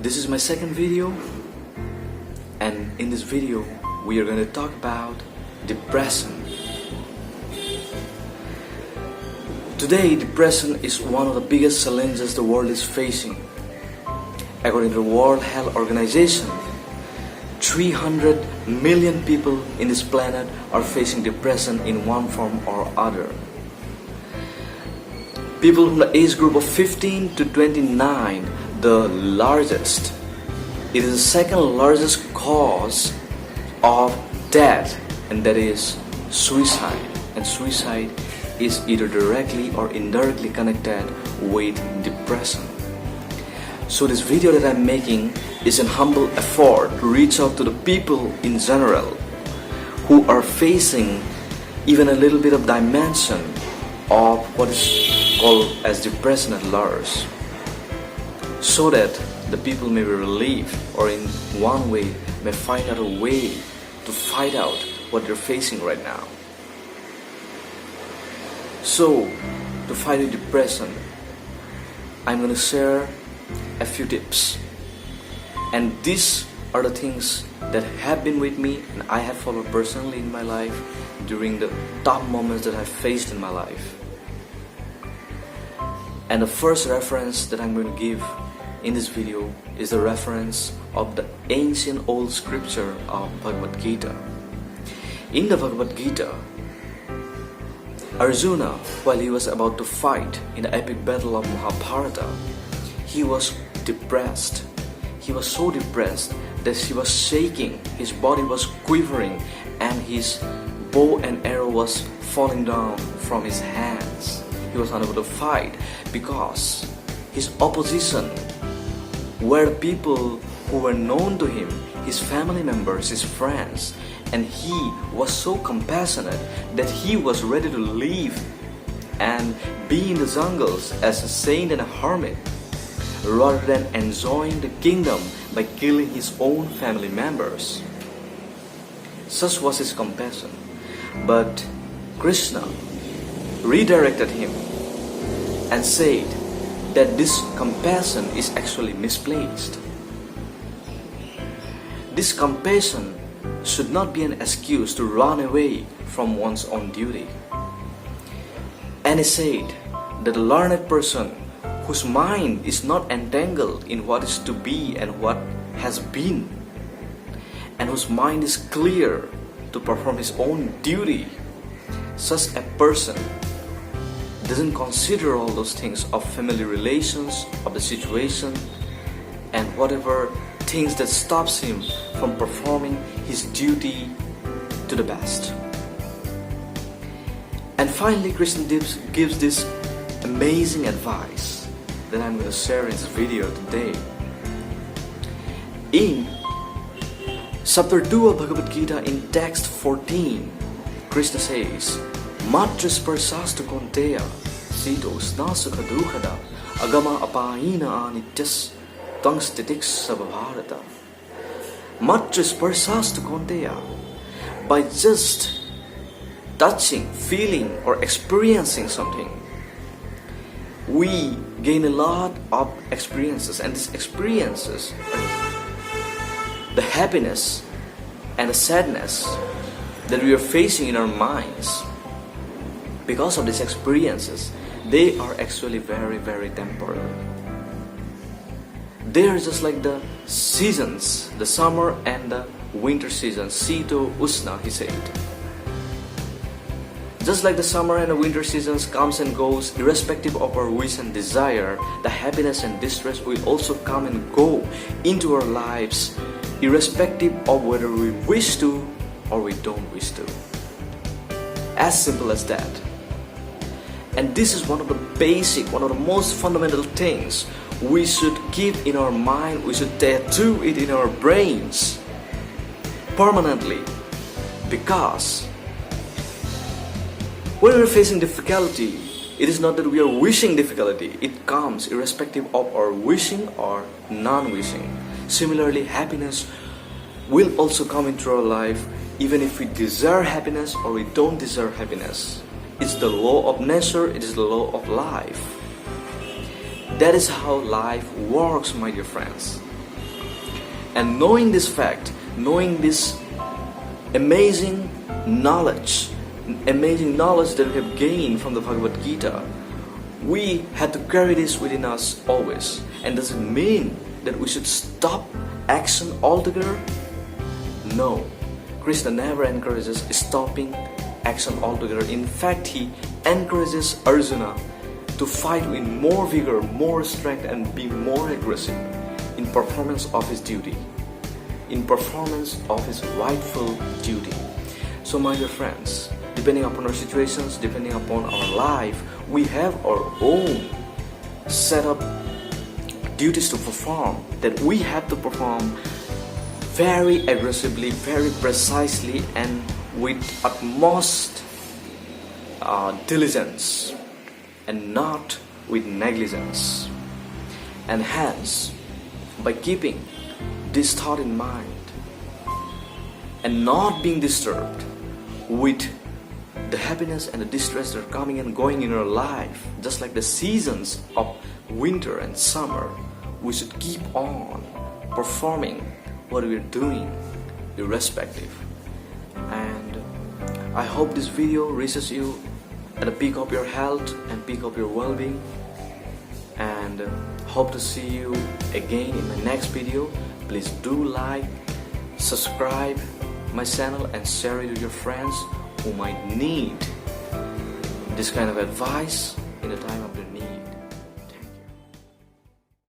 This is my second video, and in this video we are going to talk about depression. Today, depression is one of the biggest challenges the world is facing. According to the World Health Organization, 300 million people in this planet are facing depression in one form or other. People from the age group of 15 to 29, the largest. It is the second largest cause of death, and that is suicide. And suicide is either directly or indirectly connected with depression. So this video that I'm making is an humble effort to reach out to the people in general who are facing even a little bit of dimension of what is called as depression at large, so that the people may be relieved, or in one way may find out a way to fight out what they're facing right now. So, to fight with depression, I'm going to share a few tips. And these are the things that have been with me and I have followed personally in my life during the tough moments that I've faced in my life. And the first reference that I'm going to give in this video is the reference of the ancient old scripture of Bhagavad Gita. In the Bhagavad Gita, Arjuna, while he was about to fight in the epic battle of Mahabharata, he was depressed. He was so depressed that he was shaking, his body was quivering, and his bow and arrow was falling down from his hands. He was unable to fight because his opposition were people who were known to him, his family members, his friends, and he was so compassionate that he was ready to leave and be in the jungles as a saint and a hermit, rather than enjoying the kingdom by killing his own family members. Such was his compassion. But Krishna redirected him and said that this compassion is actually misplaced. This compassion should not be an excuse to run away from one's own duty. And he said that a learned person whose mind is not entangled in what is to be and what has been, and whose mind is clear to perform his own duty, such a person doesn't consider all those things of family relations, of the situation, and whatever things that stops him from performing his duty to the best. And finally, Krishna gives this amazing advice that I'm going to share in this video today. In chapter 2 of Bhagavad Gita, in text 14, Krishna says, Matra sparsastu konteya sito usna sukha dukhada agama apayina anityas tangstitiks sabhabharata. Matra sparsastu konteya. By just touching, feeling, or experiencing something, we gain a lot of experiences, and these experiences, the happiness and the sadness that we are facing in our minds, because of these experiences, they are actually very, very temporary. They are just like the seasons, the summer and the winter season. Sito Usna, he said. Just like the summer and the winter seasons comes and goes, irrespective of our wish and desire, the happiness and distress will also come and go into our lives, irrespective of whether we wish to or we don't wish to. As simple as that. And this is one of the basic, one of the most fundamental things we should keep in our mind, we should tattoo it in our brains permanently. Because when we're facing difficulty, it is not that we are wishing difficulty, it comes irrespective of our wishing or non-wishing. Similarly, happiness will also come into our life even if we desire happiness or we don't desire happiness. It's the law of nature, it is the law of life. That is how life works, my dear friends. And knowing this fact, knowing this amazing knowledge that we have gained from the Bhagavad Gita, we had to carry this within us always. And does it mean that we should stop action altogether? No. Krishna never encourages stopping action altogether. In fact, he encourages Arjuna to fight with more vigor, more strength, and be more aggressive in performance of his duty, in performance of his rightful duty. So my dear friends, depending upon our situations, depending upon our life, we have our own set up duties to perform, that we have to perform very aggressively, very precisely, and with utmost diligence, and not with negligence. And hence, by keeping this thought in mind and not being disturbed with the happiness and the distress that are coming and going in our life, just like the seasons of winter and summer, we should keep on performing what we're doing irrespective. And I hope this video reaches you at the peak of your health and peak of your well-being, and hope to see you again in my next video. Please do like, subscribe my channel, and share it with your friends who might need this kind of advice in the time of their need.